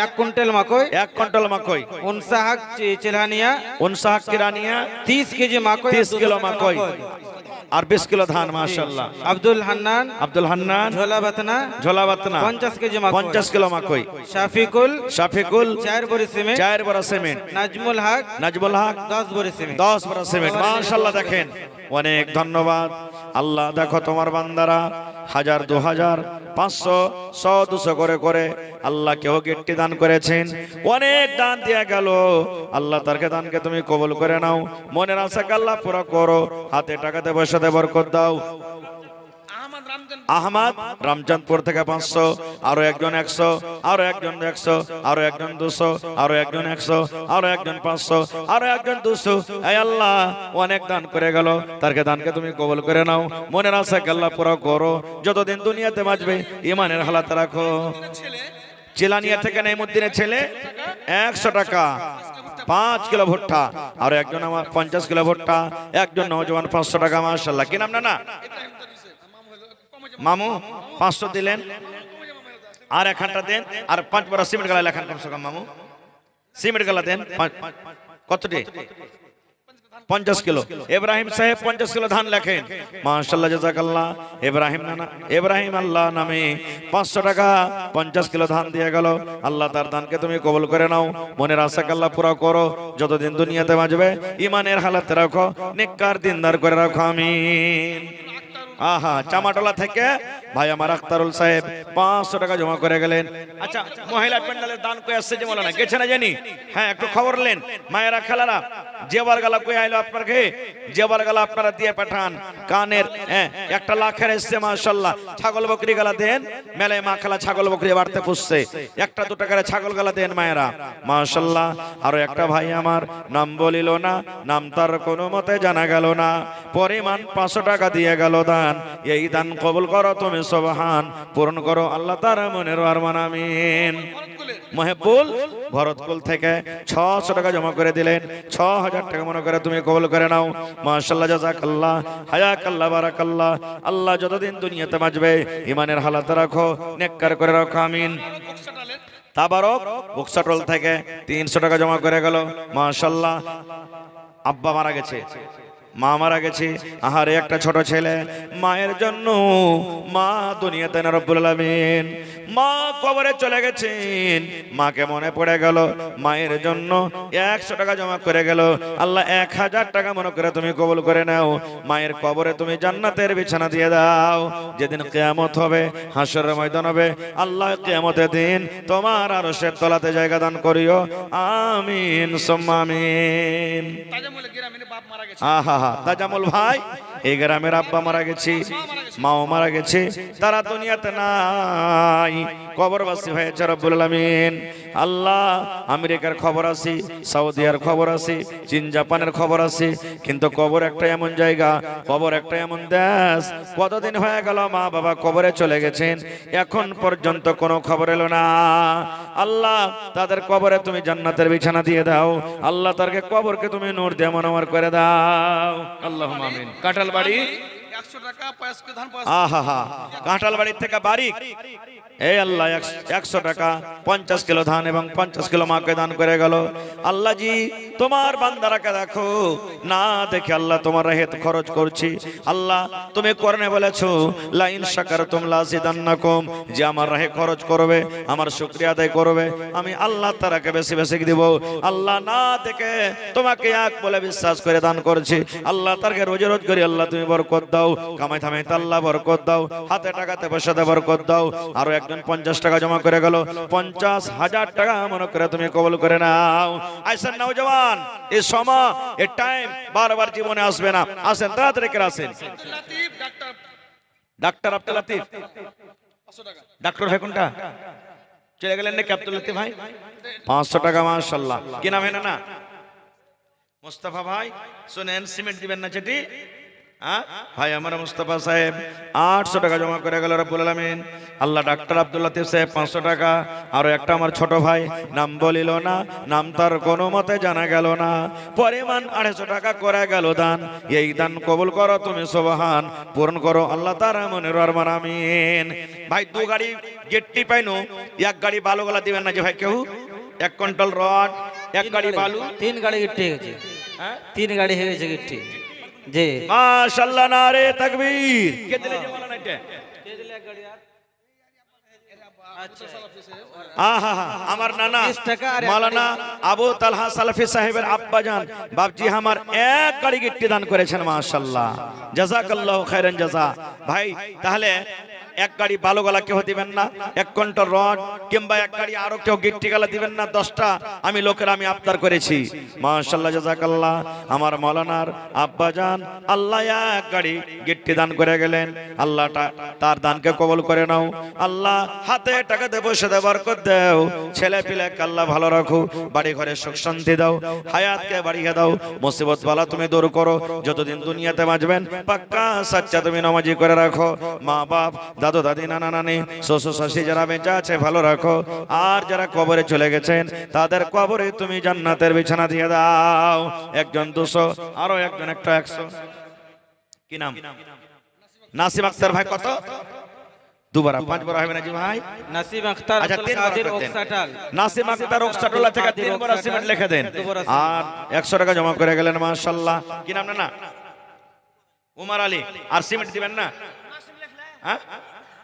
1 কুইন্টাল মাকই। 1 কুইন্টাল মাকই। উনসা হক চিলানিয়া উনসা হক কিরানিয়া 30 কেজি মাকই। 30 কিলো মাকই আর 20 কিলো ধান। মাশাআল্লাহ। আব্দুল হান্নান ঝোলা বাতনা ঝোলা বাতনা 50 কেজি মাকই। 50 কিলো মাকই। শাফিকুল 4 ভরি সিমেন্ট। 4 বড়া সিমেন্ট। নাজমুল হক 10 ভরি সিমেন্ট। 10 বড়া সিমেন্ট। মাশাআল্লাহ। দেখেন অনেক ধন্যবাদ। আল্লাহ দেখো তোমার বান্দারা 1000 2000 500 100 200 করে করে আল্লাহ কেউ গিট্টি দান করেছেন, অনেক দান দিয়ে গেল। আল্লাহ তারকে দানকে তুমি কবুল করে নাও, মনের আশাকে আল্লাহ পুরো করো, হাতে টাকাতে পয়সাতে বরকত দাও। আহমদ রামচন্দ্রপুর থেকে 500, আরো একজন 100, আরো একজন 100, আরো একজন 200, আরো একজন 100, আরো একজন 500, আরো একজন 200। এই আল্লাহ অনেক দান করে গেল, তারকে দানকে তুমি কবুল করে নাও, মনের আশাকে আল্লাহ পুরো করো, যতদিন দুনিয়াতে বাঁচবে ঈমানের হালাতে রাখো। চিলানিয়া থেকে নাইমুদ্দিনের ছেলে 100 টাকা 5 কিলো ভুট্টা, আর একজন আমার 50 কিলো ভুট্টা, একজন নওজওয়ান 500 টাকা। মাশাআল্লাহ। কি নাম না মামু 500 দিলেন, আর এখানটা দেন, আর 5 বড় সিমেন্ট গালা লেখান কমসে কম মামু, সিমেন্ট গালা দেন। কতটি? 50 কিলো। ইব্রাহিম সাহেব 50 কিলো ধান লেখেন। মাশাআল্লাহ, জাযাকাল্লাহ। ইব্রাহিম আল্লাহ নামে 500 টাকা 50 কিলো ধান দিয়ে গেল। আল্লাহ তার দানকে তুমি কবুল করে নাও, মনের আশাকে আল্লাহ পুরো করো, যতদিন দুনিয়াতে বাঁচবে ঈমানের হালাতে রাখো, নেককার দিনদার করে রাখো, আমিন। আহা চামাটোলা থেকে ভাই আমার আখতারুল সাহেব 500 টাকা জমা করে গেলেন। আচ্ছা মহিলা প্যান্ডেলের দান কই আসছে যে বলে না গেছে না জানি, হ্যাঁ একটু খবর নেন মায়েরা খেলারা, জেবার গালা কই আইলো আপনাকে, জেবার গালা আপনারা দিয়ে পাঠান, কানের হ্যাঁ 1 লাখের এসছে মাশাআল্লাহ, ছাগল বকরি গালা দেন, মেলায় মা খালা ছাগল বকরি বাড়তে পুষছে, 1-2 টাকার ছাগল গালা দেন মায়েরা মাশাআল্লাহ। আরো একটা ভাই আমার নাম বলিল না, নাম তার কোনো মতে জানা গেল না, পরিমাণ 500 টাকা দিয়ে গেল দান, এই দান কবুল করো তুমি সুবহান, পূরণ করো আল্লাহ তার মনের আরমান আমিন। মহেবুল ভরতকুল থেকে 600 টাকা জমা করে দিলেন, 6000 টাকা মনে করে তুমি কবুল করে নাও মাশাআল্লাহ, জাযাকাল্লাহ, হায়াকাল্লাহ, বারাকাল্লাহ। আল্লাহ যতদিন দুনিয়াতে বাঁচবে ইমানের হালাতে রাখো, নেককার করে রাখো আমিন। তাবারক বক্সাটল থেকে 300 টাকা জমা করে গেল মাশাআল্লাহ। আব্বা মারা গেছে, মা মারা গেছে, আহারে একটা ছোট ছেলে, মায়ের জন্য মা দুনিয়াতে না রব্বুল আলামিন, মা কবরে চলে গেছেন, মাকে মনে পড়ে গেল, মায়ের জন্য 100 টাকা জমা করে গেল। আল্লাহ 1000 টাকা মনে করে তুমি কবুল করে নাও, মায়ের কবরে তুমি জান্নাতের বিছানা দিয়ে দাও, যেদিন কিয়ামত হবে, হাসরের ময়দান হবে, আল্লাহ কিয়ামতের দিন তোমার আরশের তলাতে জায়গা দান করিও আমিন সুম্মা আমিন। আহা তাজামুল ভাই, এই গ্রামের আব্বা মারা গেছে, মাও মারা গেছে, তারা দুনিয়াতে নাই, কবরবাসী হয়েছে রব্বুল আলামিন। আল্লাহ আমেরিকার খবর আছে, সৌদিয়ার খবর আছে, চীন জাপানের খবর আছে, কিন্তু কবর একটা এমন জায়গা, কবর একটা এমন দেশ, কতদিন হয়ে গেল মা বাবা কবরে চলে গেছেন, এখন পর্যন্ত কোনো খবর এলো না। আল্লাহ তাদের কবরে তুমি জান্নাতের বিছানা দিয়ে দাও, আল্লাহ তারকে কবরকে তুমি নূর দিয়ে মনোমর করে দাও আল্লাহুম্মা আমিন। কাঁঠাল বাড়ি 100 টাকা পয়সা ধান পয়সা আহা কাঁঠাল বাড়ির থেকে বাড়ি, এই আল্লাহ 100 টাকা 50 কিলো ধান এবং 50 কিলো মাকে দান করে গেল। আল্লাহ জি তোমার বান্দারাকে দেখো না দেখে আল্লাহ তোমার রাহেত খরচ করছি, আল্লাহ তুমি কোরআনে বলেছো লা ইন শাকারতুম লাযিদান্নাকুম, যে আমার রাহে খরচ করবে, আমার শুকরিয়া আদায় করবে, আমি আল্লাহ তারাকে বেশি বেশি দিব। আল্লাহ না দেখে তোমাকে এক বলে বিশ্বাস করে দান করছি, আল্লাহ তারকে রোজে রোজ করি আল্লাহ তুমি বরকত দাও, কামাই থামাই আল্লাহ বরকত দাও, হাতে টাকাতে পয়সাতে বরকত দাও। আরো একজন 50 টাকা জমা করে গেল, 50,000 টাকা মনে করে তুমি কবুল করে নাও। আইসেন নওজওয়ান, এই সময় এই টাইম বারবার জীবনে আসবে না, আসেন তাড়াতাড়ি করে আসেন। লাতিফ ডাক্তার ডাক্তার আব্দুল লতিফ, 500 টাকা ডাক্তার ভাই কোনটা চলে গেলেন নাকি আব্দুল লতিফ ভাই? 500 টাকা মাশাআল্লাহ। কি নাম হয় না মুস্তাফা ভাই? শুনেন সিমেন্ট দিবেন না চেটি ভাই আমার মুস্তাফা সাহেব 800 টাকা জমা করে গেল রব্বুল আলামিন। আল্লাহ ডাক্তার আব্দুল লতিফ সাহেব 500 টাকা, আর একটা আমার ছোট ভাই নাম বলিল না, নাম তার কোনো মতে জানা গেল না, পরিমাণ 250 টাকা করে গেল দান, এই দান কবুল করো তুমি সুবহান, পূরণ করো আল্লাহ তার মনের আরমান আমিন। ভাই 2 গাড়ি গেটটি পাইনো, 1 গাড়ি বালু গলা দিবেন না যে ভাই কেউ, 1 কুইন্টাল রড, 1 গাড়ি বালু, 3 গাড়ি গিট্টি হয়ে গেছে, 3 গাড়ি হয়ে গেছে গিট্টি জি মাশাআল্লাহ, নারে তাকবীর। কে দিলে যে মালানা এটা? আহা আমার নানা মাওলানা আবু তালহা সালাফি সাহেবের আব্বাজান বাপজি আমার 1 গাড়ি গিট্টি দান করেছেন মাশাআল্লাহ, জাযাকাল্লাহু খাইরান জাযা। ভাই তাহলে 1 গাড়ি বালু গলা কেউ দিবেন না, 1 কুইন্টাল রড কিংবা 1 গাড়ি আরো কেউ গিট্টি গালা দিবেন না, 10টা আমি লোকের আমি আবদার করেছি মাশাআল্লাহ, জাযাকাল্লাহ। আমার মাওলানার আব্বাজান আল্লাহ 1 গাড়ি গিট্টি দান করে গেলেন, আল্লাহ তার দানকে কবুল করে নাও, আল্লাহ হাতে টাকা দেব সেদে বরকত দাও, ছেলে পিলে আল্লাহ ভালো রাখো, বাড়ি ঘরে সুখ শান্তি দাও, হায়াতকে বাড়িয়ে দাও, মুসিবত বালা তুমি দূর করো, যতদিন দুনিয়াতে বাঁচবেন পাক্কা সাচ্চা তুমি নামাজি করে রাখো, মা বাপ দাদু দাদি নানা নানি শ্বশুর শাশুড়ি যারা বেঁচে আছে ভালো রাখো, আর যারা কবরে চলে গেছেন তাদের কবরে তুমি জান্নাতের বিছানা দিয়ে দাও। একজন 200, আরো একজন একটা 100। কি নাম? নাসিম আক্তার ভাই কত? 2 বার 5 বার হবে না জি ভাই? নাসিম আক্তার আচ্ছা, আব্দুল 3 বার কাদের করতেন। ওকসাটাল, নাসিম আক্তার ওকসাটুল্লাহ থেকে 3 বার সিমেন্ট লিখে দেন, আর 100 টাকা জমা করে গেলেন মাশাআল্লাহ। কি নাম না? উমর আলী। আর সিমেন্ট দিবেন না? হ্যাঁ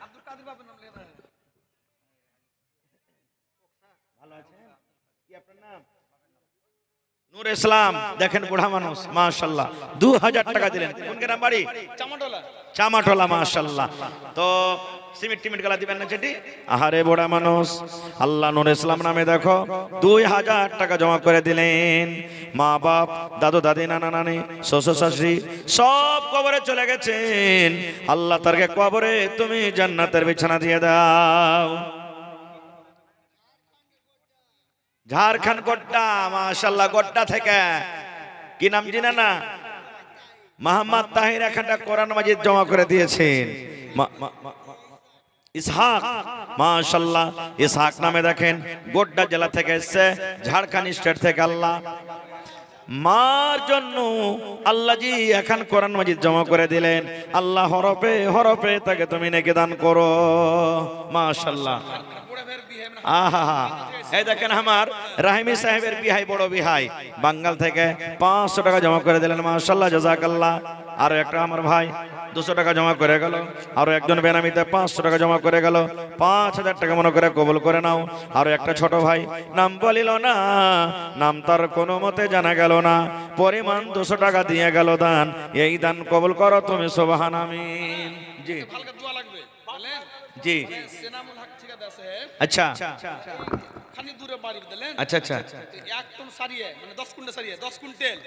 আব্দুল কাদের বাবার নাম লেখা ভালো আছেন? কি আপনার নাম? নূর ইসলাম দেখেন বুড়া মানুষ মাশাআল্লাহ 2000 টাকা দিলেন। কোন গ্রাম বাড়ি? চামাটোলা। চামাটোলা মাশাআল্লাহ। তো সিমেন্ট টিমেন্ট গালা দিবেন না চেটি? আহারে বুড়া মানুষ, আল্লাহ নূর ইসলাম নামে দেখো 2000 টাকা জমা করে দিলেন। মা বাপ, দাদু দাদি, নানা নানি, শ্বশুর শাশুড়ি সব কবরে চলে গেছেন। আল্লাহ তারকে কবরে তুমি জান্নাতের বিছানা দিয়ে দাও। ঝাড়খণ্ড গোড্ডা মাশাআল্লাহ, গোড্ডা থেকে কি নাম জানা না? মোহাম্মদ তাহির এখানটা কোরআন মাজিদ জমা করে দিয়েছেন। ইসহাক মাশাআল্লাহ, ইসহাক নামে দেখেন গোড্ডা জেলা থেকে এসেছে, ঝাড়খণ্ড স্টেট থেকে। আল্লাহ মার জন্য আল্লাহ জি এখন কোরআন মাজিদ জমা করে দিলেন। আল্লাহ হরফে হরফে তাকে তুমি নেকি দান করো মাশাআল্লাহ। বড় ভাইয়ের বিয়ে মানে আহা, এই দেখেন আমার রাহিমি সাহেবের বিহাই, বড় বিহাই বাঙ্গাল থেকে 500 টাকা জমা করে দিলেন মাশাআল্লাহ, জাযাকাল্লাহ। আর একটা আমার ভাই 200 টাকা জমা করে গেল। আরো একজন বেনামিতে 500 টাকা জমা করে গেল। 5000 টাকা মনে করে কবুল করে নাও। আরো একটা ছোট ভাই নাম বলিল না, নাম তার কোনো মতে জানা গেল না, পরিমাণ 200 টাকা দিয়ে গেল দান। এই দান কবুল করো তুমি, সুবহান আমিন। জি হালকা দোয়া লাগবে বলেন। জি সেনামুল হক ঠিকাদার আছে আচ্ছা খানি দূরে বাড়ি দিলেন। আচ্ছা আচ্ছা, 1 টন সারিয়ে মানে 10 কুইন্টাল সারিয়ে 10 কুইন্টাল।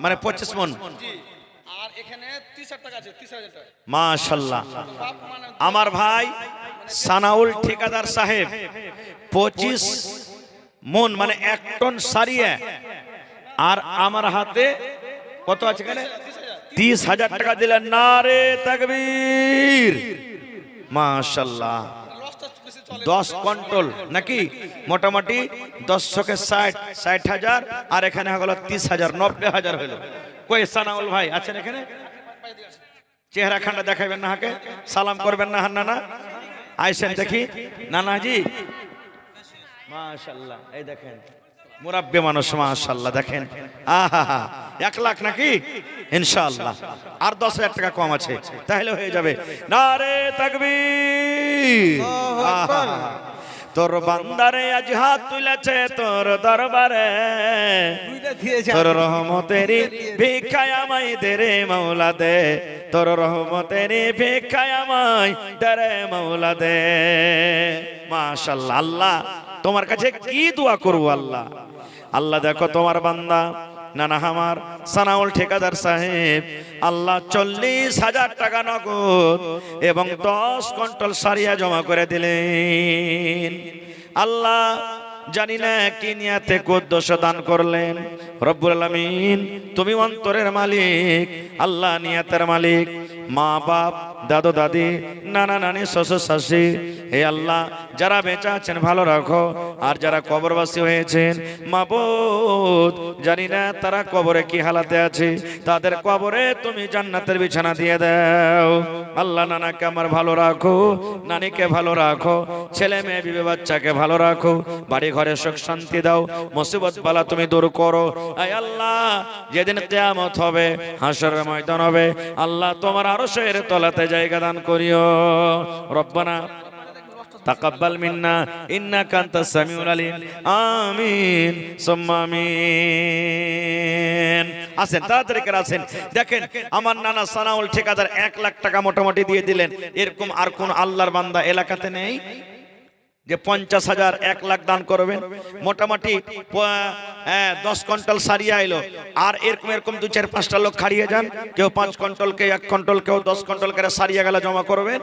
মানে 25 মন জি। আর এখানে 30,000 টাকা আছে, 30,000 টাকা। মাশাআল্লাহ। বাপ মানে আমার ভাই সানাউল ঠিকাদার সাহেব 25 মন মানে 1 টন সারিয়ে, আর আমার হাতে কত আছে এখানে 30,000 টাকা দিলেন। নারে তাকবীর মাশাআল্লাহ। লসটা বেশি চলে। 10 কুইন্টাল নাকি মোটামুটি 10 কে 60,000, আর এখানে হলো 30,000, 90,000 হলো। কই সানাউল ভাই আছেন এখানে? চেহারা খান্ডা দেখাবেন না, হাকে সালাম করবেন না, হান্না না আইসেন দেখি নানাজি মাশাআল্লাহ। এই দেখেন মুরাব্বি মানুষ মাশাআল্লাহ, দেখেন আহা 1 লাখ নাকি ইনশাআল্লাহ। আর 10,000 টাকা কম আছে, তাহলে হয়ে যাবে। নারে তাকবীর। আহা, তোর বান্দারে আজ হাত তুলেছে তোর দরবারে, তোর রহমতেরি ভিক্ষায় আমায় দে রে মাওলা দে, তোর রহমতেরি ভিক্ষায় আমায় দে রে মাওলা দে। মাশাআল্লাহ। আল্লাহ তোমার কাছে কি দোয়া করব আল্লাহ? আল্লাহ দেখো তোমার বান্দা নানা আমার সানাউল ঠিকাদার সাহেব আল্লাহ 40,000 টাকা নগদ এবং 10 কুইন্টাল সারিয়া জমা করে দিলেন। আল্লাহ জানি না কি নিয়াতে কদ্দশ দান করলেন। রব্বুল আলামিন তুমি অন্তরের মালিক, আল্লাহ নিয়াতের মালিক। মা বাপ, দাদু দাদি, নানা নানি, শ্বশুর শাশুড়ি, হে আল্লাহ যারা বেঁচে আছেন ভালো রাখো, আর যারা কবরবাসী হয়েছেন মাবুদ জানি না তারা কবরে কি হালাতে আছে, তাদের কবরে তুমি জান্নাতের বিছানা দিয়ে দাও। আল্লাহ নানাকে আমার ভালো রাখো, নানিকে ভালো রাখো, ছেলে মেয়ে বিবি বাচ্চাকে ভালো রাখো, বাড়ি ঘরে সুখ শান্তি দাও, মুসিবত বালা তুমি দূর করো। আয় আল্লাহ যেদিন কিয়ামত হবে, হাসরের ময়দান হবে, আল্লাহ তোমার আরশের তলাতে জায়গা দান করিও। রব্বানা তাকাব্বাল মিন্না ইন্নাকা আনতাস সামিউল আলিম। আমিন সুম্মা আমিন। আসেন তাড়াতাড়ি করে আসেন। দেখেন আমার নানা সানাউল ঠিকাদার 1 লাখ টাকা মোটামুটি দিয়ে দিলেন। এরকম আর কোন আল্লাহর বান্দা এলাকাতে নেই যে 50,000 1 লাখ দান করবেন। মোটামুটি 10 কুইন্টাল সারিয়া এলো, আর এরকম 2-4-5টা লোক খাড়িয়ে যান, কেউ 5 কুইন্টাল, কেউ 1 কুইন্টাল, কেউ 10 কুইন্টাল করে সারিয়া গেলে জমা করবেন।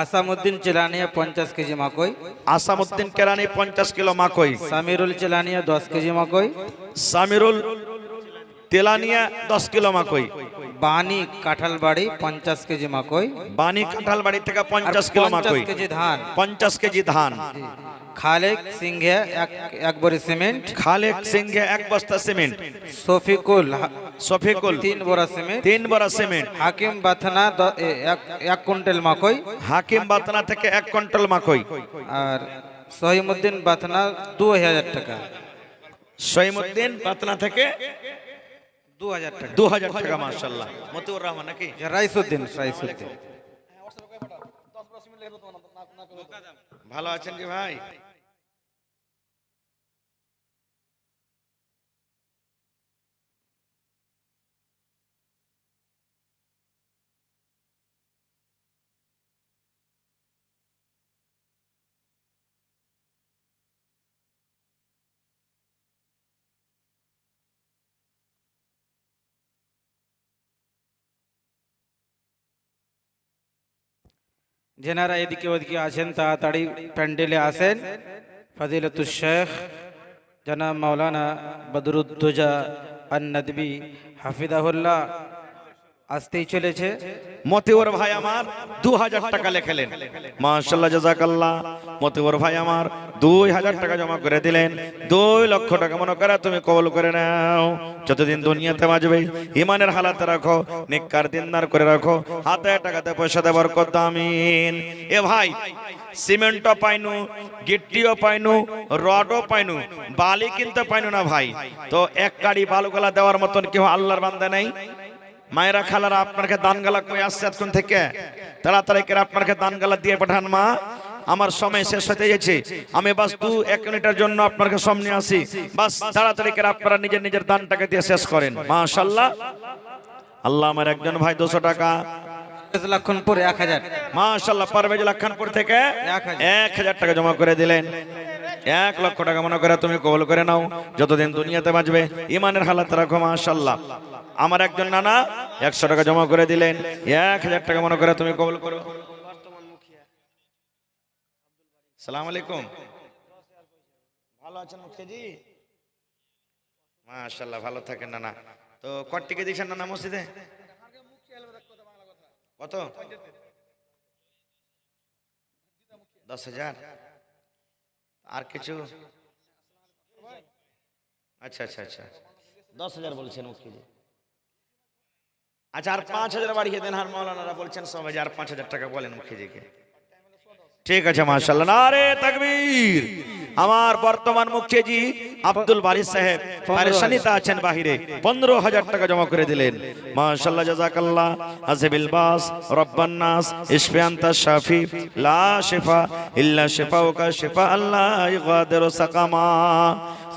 আসামউদ্দিন চিলানিয়া 50 কেজি মাকই, আসামউদ্দিন কেরানি 50 কিলো মাকই, সামিরুল চিলানিয়া 10 কেজি মাকই, সামিরুল তেলানিয়া 10 কিলো মাকই, বানি কাঁঠালবাড়ি 50 কেজি মাকই, বানি কাঁঠালবাড়ি থেকে 50 কিলো মাকই, 50 কেজি ধান, 50 কেজি ধান, খালেক সিংহে এক বড়ি সিমেন্ট, খালেক সিংহে 1 বস্তা সিমেন্ট, শফিকুল 3 বড়া সিমেন্ট, 3 বড়া সিমেন্ট, হাকিম বাথনা 1 কুইন্টাল মাকই, হাকিম বাতনা থেকে 1 কুইন্টাল মাকই, আর সহিমউদ্দিন বাথনা 2000 টাকা, সহিমউদ্দিন বাতনা থেকে 2000 টাকা, 2000 টাকা। মাশাআল্লাহ। মতিউর রহমান নাকি রাইসউদ্দিন ভালো আছেন কি ভাই? যেনারা এদিকে ওদিকে আছেন তাড়াতাড়ি প্যান্ডেলে আসেন। ফজিলতুল শেখ জনাব মাওলানা বদরুদ্দোজা আন-নদভী হাফিজাহুল্লাহ আসতেই চলেছে। মতিউর ভাই আমার 2000 টাকা লেখালেন, মাশাআল্লাহ জাযাকাল্লাহ। মতিউর ভাই আমার 2000 টাকা জমা করে দিলেন। 2 লক্ষ টাকা মনে করে তুমি কবুল করে নাও। যতদিন দুনিয়াতে বাঁচবে ইমানের হালাতে রাখো, নেককার দিনদার করে রাখো, হাতে টাকাতে পয়সাতে বরকত দাও, আমিন। এ ভাই সিমেন্টও পাইনু, গিট্টিও পাইনু, রডও পাইনু, বালি কিনতে পাইনু না ভাই। তো এক গাড়ি বালুগুলা দেওয়ার মতন কেউ আল্লাহর বান্দা নাই? মায়েরা খালারা আপনাকে দান গালা কই আসছে এতক্ষণ থেকে, তাড়াতাড়ি করে আপনাকে দান গালা দিয়ে পাঠান মা। আমার সময় শেষ হতে যাচ্ছে, আমি বাস 1 মিনিটের জন্য আপনাকে সামনে আসি, বাস তাড়াতাড়ি করে আপনারা নিজের নিজের দানটাকে দিয়ে শেষ করেন। মাশাআল্লাহ। আল্লাহ আমার একজন ভাই 200 টাকা, লক্ষণপুর 1000, মাশাআল্লাহ পারভেজ লক্ষণপুর থেকে 1000 টাকা জমা করে দিলেন। 1 লক্ষ টাকা মনে করে তুমি কবুল করে নাও। যতদিন দুনিয়াতে বাঁচবে ইমানের হালাত রাখো, মাশাআল্লাহ। আমার একজন নানা 100 টাকা জমা করে দিলেন। 1000 টাকা মনে করে তুমি কবুল করো। আসসালামু আলাইকুম, ভালো আছেন মুখিয়াজি? মাশাআল্লাহ, ভালো থাকেন নানা। তো কত টিকে দিয়েছেন নানা মসজিদে? কত? 10,000। আর কিছু? আচ্ছা আচ্ছা আচ্ছা, 10,000 বলছেন মুখিয়াজি। আচ্ছা, আর 5,000 বাড়িয়ে দেন। আর মাওলানারা বলছেন সবাই আর 5,000 টাকা বলেন মুখিয়াজিকে। ঠিক আছে, মাশাআল্লাহ, নারে তাকবীর। আমার বর্তমান মুখিয়াজি আব্দুল বারি সাহেব পরেশানিতে আছেন বাহিরে, 15,000 টাকা জমা করে দিলেন। মাশাআল্লাহ জাযাকাল্লাহ। হাসিবিল বাস রব্বান নাস ইশফি আনতা শাফি লা শিফা ইল্লা শিফাউকা শিফা আল্লাহ ইগাদিরু সাকামা।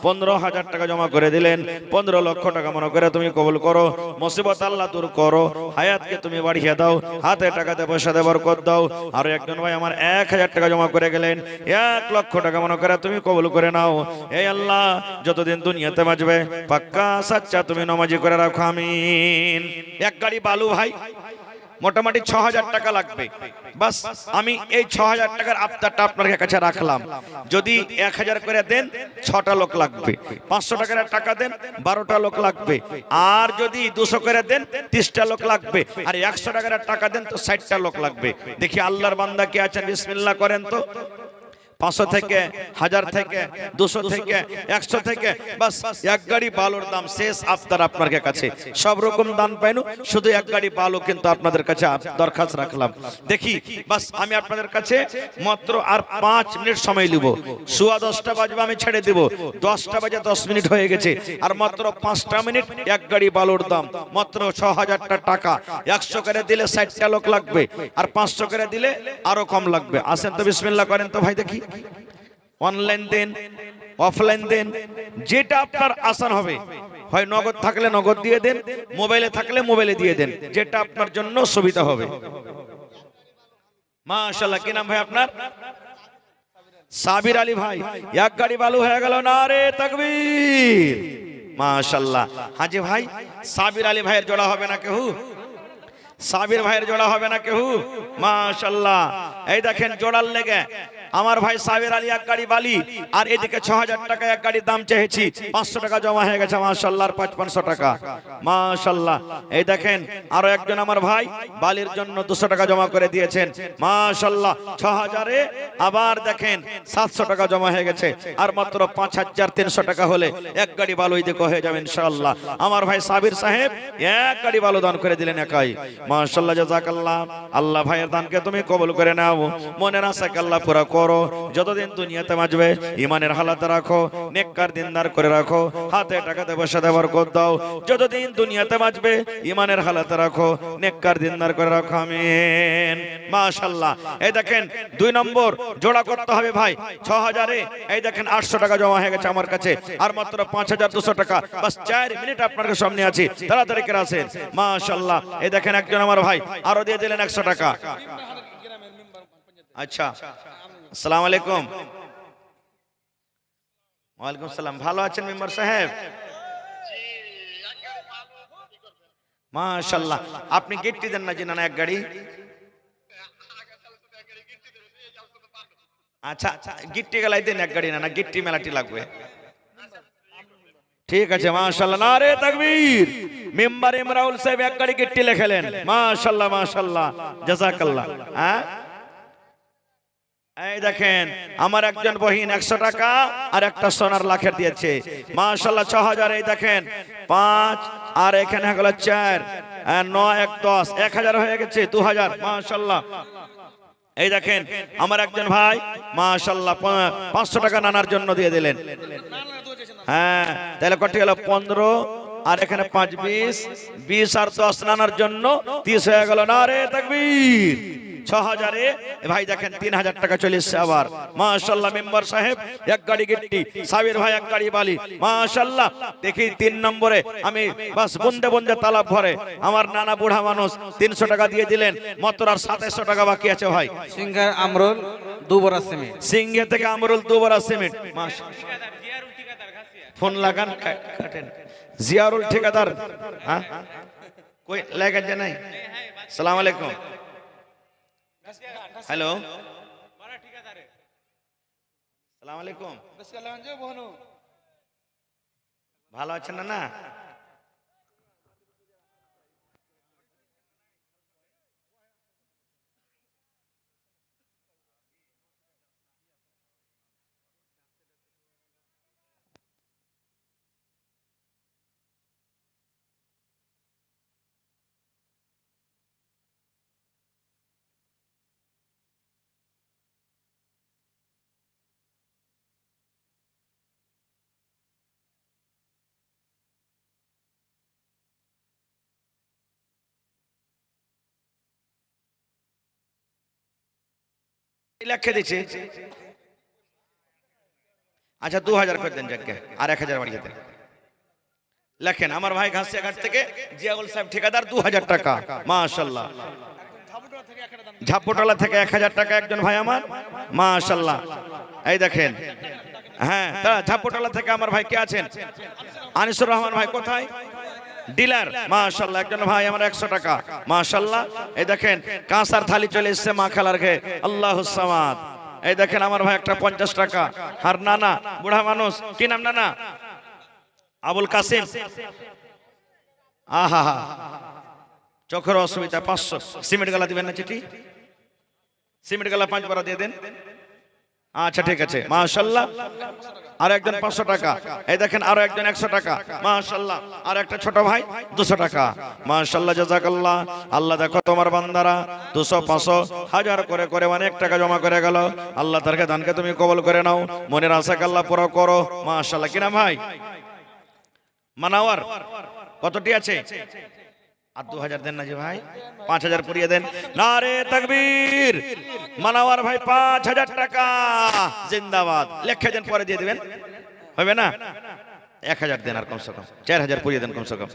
15,000 টাকা জমা করে দিলেন। 15 লক্ষ টাকা মনে করে তুমি কবুল করো। মুসিবত আল্লাহ দূর করো, হায়াতকে তুমি বাড়িয়ে দাও, হাতে টাকাতে পয়সাতে বরকত দাও। আর একজন ভাই আমার 1000 টাকা জমা করে গেলেন। 1 লক্ষ টাকা মনে করে তুমি কবুল করে নাও। এই আল্লাহ যতদিন দুনিয়াতে বাঁচবে পাক্কা সাচ্চা তুমি নামাজি করে রাখো, আমিন। 1 গাড়ি বালু ভাই মোটামুটি 6,000 টাকা লাগবে। বাস আমি এই 6,000 টাকার আবদারটা আপনার কাছে রাখলাম। যদি 1,000 করে দেন 6টা লোক লাগবে, 500 টাকার টাকা দেন 12টা লোক লাগবে, আর যদি 200 করে দেন 30টা লোক লাগবে, আর 100 টাকার টাকা দেন তো 60টা লোক লাগবে। দেখি আল্লাহর বান্দা কে আছেন, বিসমিল্লাহ করেন তো। 500 থেকে 1000 থেকে 200 থেকে 100 থেকে বাস 1 গাড়ি বালুর দাম শেষ আফতার আপনার কাছে। সব রকম দান পাইনু, শুধু 1 গাড়ি বালু কিন্তু আপনাদের কাছে দরখাস্ত রাখলাম। দেখি বাস আমি আপনাদের কাছে মাত্র আর 5 মিনিট সময় নিব। 10:15 বাজবে আমি ছেড়ে দেব। 10টা বাজে 10 মিনিট হয়ে গেছে, আর মাত্র 5টা মিনিট 1 গাড়ি বালুর দাম মাত্র 6,000 টাকা। 100 করে দিলে 60টা লোক লাগবে, আর 500 করে দিলে আরো কম লাগবে। আসেন তো, বিসমিল্লাহ করেন তো ভাই। দেখি অনলাইন দেন, অফলাইন দেন, যেটা আপনার আসান হবে। হয় নগদ থাকলে নগদ দিয়ে দেন, মোবাইলে থাকলে মোবাইলে দিয়ে দেন, যেটা আপনার জন্য সুবিধা হবে। মাশাআল্লাহ, কি নাম ভাই আপনার? সাবির আলী ভাই। 1 গাড়ি বালু হয়ে গেল, নারে তাকবীর। মাশাআল্লাহ। হাজি ভাই সাবির আলী ভাইয়ের জোড়া হবে না কেউ? সাবির ভাইয়ের জোড়া হবে না কেউ? মাশাআল্লাহ। এই দেখেন জোড়ার লেগে আমার ভাই সাবির আলী 1 গাড়ি বালি, আর এদিকে 6,000 টাকা 1 গাড়ির দাম চেয়েছি। 500 টাকা জমা হয়ে গেছে, মাশাআল্লাহ। আর 500 টাকা, মাশাআল্লাহ। এই দেখেন আরো একজন আমার ভাই বালির জন্য 200 টাকা জমা করে দিয়েছেন, মাশাআল্লাহ। 6,000-এ আবার দেখেন 700 টাকা জমা হয়ে গেছে, আর মাত্র 5,300 টাকা হলে 1 গাড়ি বালু এদিকে হয়ে যাবে ইনশাআল্লাহ। আমার ভাই সাবির সাহেব 1 গাড়ি বালু দান করে দিলেন একাই, মাশাআল্লাহ জাযাকাল্লাহ। আল্লাহ ভাইয়ের দানকে তুমি কবুল করে নাও, মনের আশাকে আল্লাহ পুরা করো। যতদিন দুনিয়াতে বাঁচবে ইমানের হালাতে রাখো, নেককার দিনদার করে রাখো, হাতে টাকাতে পয়সাতে বরকত দাও। যতদিন দুনিয়াতে বাঁচবে ইমানের হালাতে রাখো, নেককার দিনদার করে রাখো, আমিন। মাশাআল্লাহ। এই দেখেন 2 নম্বর জোড়া করতে হবে ভাই 6,000-এ। এই দেখেন 800 টাকা জমা হয়ে গেছে আমার কাছে, আর মাত্র 5,200 টাকা। বাস 4 মিনিট আপনার সামনে আছি, তাড়াতাড়ি করে আসেন, মাশাআল্লাহ। এই দেখেন একজন আমার ভাই আরো দিয়ে দিলেন 100 টাকা। আচ্ছা, আসসালামু আলাইকুম। ওয়ালাইকুম সালাম। ভালো আছেন মেম্বার সাহেব? মাশাআল্লাহ। আপনি গিফট দেন না জি? না 1 গাড়ি আচ্ছা গিট্টি গেলাই দেন এক গাড়ি, না গিট্টি মেলাটি লাগবে। ঠিক আছে মাশাআল্লাহ, নারে তাকবীর। মেম্বার ইমরাউল সাহেব এক গাড়ি গিট্টি লেখালেন, মাশাআল্লাহ মাশাআল্লাহ, জাযাকাল্লাহ। হ্যাঁ এই দেখেন আমার একজন বহিন 100 টাকা আর একটা সোনার লাখের দিয়েছে, মাশাআল্লাহ 6000। এই দেখেন 5 আর এখানে হলো 4 আর 9 1 10, 1000 হয়ে গেছে, 2000 মাশাআল্লাহ। এই দেখেন আমার একজন ভাই মাশাআল্লাহ 500 টাকা নানার জন্য দিয়ে দিলেন। হ্যাঁ তাহলে কত গেল? 15 আর এখানে 5 20, 20 আর 10 নানার জন্য 30 হয়ে গেল। নারে তাকবীর। 6000-এ ভাই দেখেন 3000 টাকা চলে এসেছে আবার, মাশাআল্লাহ। মেম্বার সাহেব এক গাড়ি গিট্টি, সাবির ভাই এক গাড়ি বালি, মাশাআল্লাহ। দেখি 3 নম্বরে আমি বাস বন্দে বন্দে তালাব ভরে আমার নানা বুড়া মানুষ 300 টাকা দিয়ে দিলেন, মাত্র আর 2700 টাকা বাকি আছে ভাই। সিঙ্গার আমরুল 2 বড়া সিমেন্ট, সিংহে থেকে আমরুল 2 বড়া সিমেন্ট। ফোন লাগান কাটেন। জিয়ারুল ঠিকাদার, হ্যাঁ কই লাগা যায় নাই। আসসালামু আলাইকুম। হ্যালো আসসালামু আলাইকুম, ভালো আছেন না? লিখে দিচ্ছি। আচ্ছা 2000 করে দেন যাকে, আর 1000 বাড়িয়ে দেন। লেখেন আমার ভাই ঘাসিয়াঘাট থেকে জিয়াউল সাহেব ঠিকাদার 2000 টাকা, মাশাআল্লাহ। ঝাপুটলা থেকে 1000 টাকা একজন ভাই আমার, মাশাআল্লাহ। এই দেখেন, হ্যাঁ তা ঝাপুটলা থেকে আমার ভাই কে আছেন? আনিসুর রহমান ভাই কোথায়? ডিলার, মাশাআল্লাহ। একজন ভাই আমার 100 টাকা, মাশাআল্লাহ। এই দেখেন কাঁসার থালি চলে এসেছে মা খালার ঘে, আল্লাহুস সামাদ। এই দেখেন আমার ভাই একটা 50 টাকা। আর নানা বুড়া মানুষ, কি নাম নানা? আবুল কাসিম। আহা চোখের অসুবিধা, 500 সিমেন্ট গালা দিবেন না চিঠি? সিমেন্ট গালা 5 বড়া দিয়ে দেন। আচ্ছা ঠিক আছে, মাশাআল্লাহ। আর একজন 500 টাকা। এই দেখেন আরো একজন 100 টাকা, মাশাআল্লাহ। আর একটা ছোট ভাই 200 টাকা, মাশাআল্লাহ, জাযাকাল্লাহ। আল্লাহ দেখো তোমার বান্দারা 200 500 1000 করে করে অনেক টাকা জমা করে গেল। আল্লাহ তারকে দানকে তুমি কবুল করে নাও, মনের আশাকে আল্লাহ পুরো করো, মাশাআল্লাহ। কি নাম ভাই? মানাওয়ার। কতটি আছে? আর 2000 দেন না যে ভাই, 5000 পুরিয়ে দেন। নারে তাকবীর। মানাওয়ার ভাই 5000 টাকা, জিন্দাবাদ। লেখা দেন, পরে দিয়ে দিবেন, হবে না? 1000 দেন আর কমসে কম 4000 পুরিয়ে দেন কমসে কম।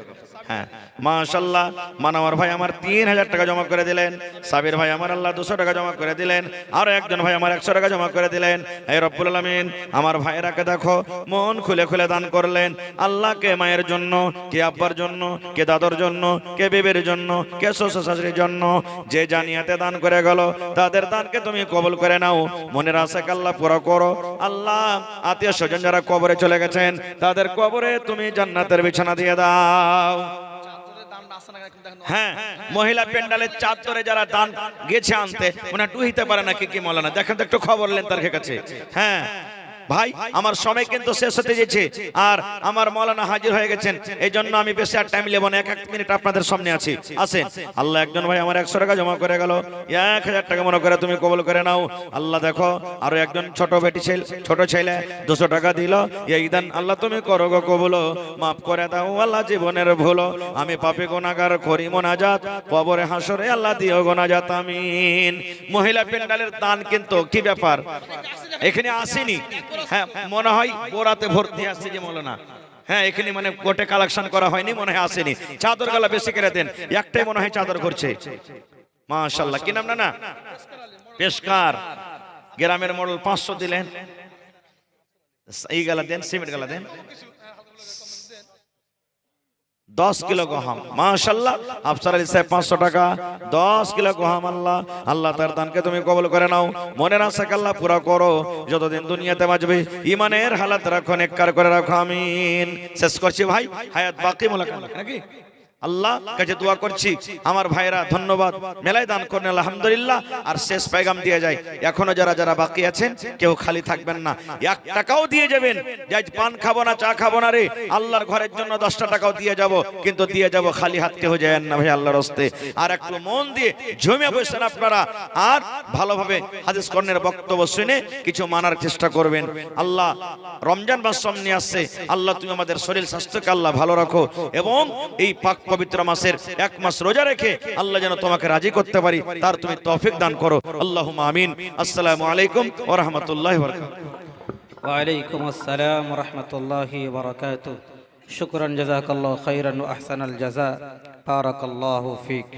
হ্যাঁ মাশাআল্লাহ। মানাওয়ার ভাই আমার 3000 টাকা জমা করে দিলেন। সাবির ভাই আমার আল্লাহ 200 টাকা জমা করে দিলেন। আর একজন ভাই আমার 100 টাকা জমা করে দিলেন। হে রব্বুল আলামিন, আমার ভাইয়েরাকে দেখো মন খুলে খুলে দান করলেন। আল্লাহকে মায়ের জন্য, কে আব্বার জন্য, কে দাদর জন্য, কে বিবির জন্য, কে শ্বশুর শাশুড়ির জন্য, যে জানিয়াতে দান করে গেল তাদের দানকে তুমি কবুল করে নাও, মনের আশাকে আল্লাহ পুরো করো। আল্লাহ আত্মীয় স্বজন যারা কবরে চলে গেছেন তাদের কবরে তুমি জান্নাতের বিছানা দিয়ে দাও। হ্যাঁ মহিলা প্যান্ডালের চাদরে যারা দান গেছে আনতে, মানে টুহিতে পারে না কি মৌলানা, দেখেন তো একটু খবর নেন তার কাছে। হ্যাঁ ভাই আমার সময় কিন্তু শেষ হতে যাচ্ছে, আর আমার মৌলানা হাজির হয়ে গেছেন, এই জন্য আমি বেশি আর টাইম নেব না, 1 মিনিট আপনাদের সামনে আছি। আসেন। আল্লাহ একজন ভাই আমার 100 টাকা জমা করে গেল, 1000 টাকা মনে করে তুমি কবুল করে নাও। আল্লাহ দেখো আরো একজন ছোট ছেলে 200 টাকা দিল, এই দান আল্লাহ তুমি করো গো কবুল, মাফ করে দাও আল্লাহ জীবনের ভুল, আমি পাপী গুনাহগার করি মোনাজাত, কবরে হাসরে আল্লাহ দিও গোনাজাত, আমিন। মহিলা প্যান্ডালের দান কিন্তু কি ব্যাপার, এখানে আসেনি। হ্যাঁ মনে হয় বোরাতে ভর্তি আসছে যে মৌলানা। হ্যাঁ এখানে মানে গোটে কালেকশন করা হয়নি, মনে হয় আসেনি। চাদর গালা বেশি করে দেন, একটাই মনে হয় চাদর করছে, মাশাআল্লাহ। কি নাম না? পেশকার। গ্রামের মডেল 500 দিলেন। এই গালা দেন, সিমেন্ট গালা দেন। 10 কিলো গহম, মাশাআল্লাহ। আফসার আলী সাহেব 500 টাকা, 10 কিলো গহম। আল্লাহ আল্লাহ তার দানকে তুমি কবুল করে নাও, মনের আশাকে আল্লাহ পুরা করো, যতদিন দুনিয়াতে বাঁচবে ইমানের হালাত রাখো, নেককার করে রাখো, আমিন। শেষ করছি ভাই, হায়াত বাকি মোলাকাত নাকি আল্লাহ কাছে দোয়া করছি। আমার ভাইরা ধন্যবাদ, মেলায় দান করেন আলহামদুলিল্লাহ। আর শেষ পেগাম দিয়ে যায়, এখনো যারা যারা বাকি আছেন কেউ খালি থাকবেন না, 1 টাকাও দিয়ে যাবেন। যে আজ পান খাবো না, চা খাবো না রে, আল্লাহর ঘরের জন্য 10টা টাকাও দিয়ে যাব, কিন্তু দিয়ে যাব, খালি হাত কেউ যায় না ভাই আল্লাহর হস্তে। আর একটু মন দিয়ে জমে বসেন আপনারা, আর ভালোভাবে হাদিস কর্ণের বক্তব্য শুনে কিছু মানার চেষ্টা করবেন। আল্লাহ রমজান মাস সামনে আসছে, আল্লাহ তুমি আমাদের শরীর স্বাস্থ্যকে আল্লাহ ভালো রাখো, এবং এই পাক পবিত্র মাসের 1 মাস রোজা রেখে আল্লাহ যেন তোমাকে রাজি করতে পারি, তার তুমি তৌফিক দান করো। আল্লাহুম্মা আমিন। আসসালামু আলাইকুম ওয়া রাহমাতুল্লাহি ওয়া বারাকাতুহু। ওয়ালাইকুম আসসালাম ওয়া রাহমাতুল্লাহি ওয়া বারাকাতুহু। শুকরান জাযাকাল্লাহু খাইরান ওয়া আহসানাল জাযা। বারাকাল্লাহু ফিক।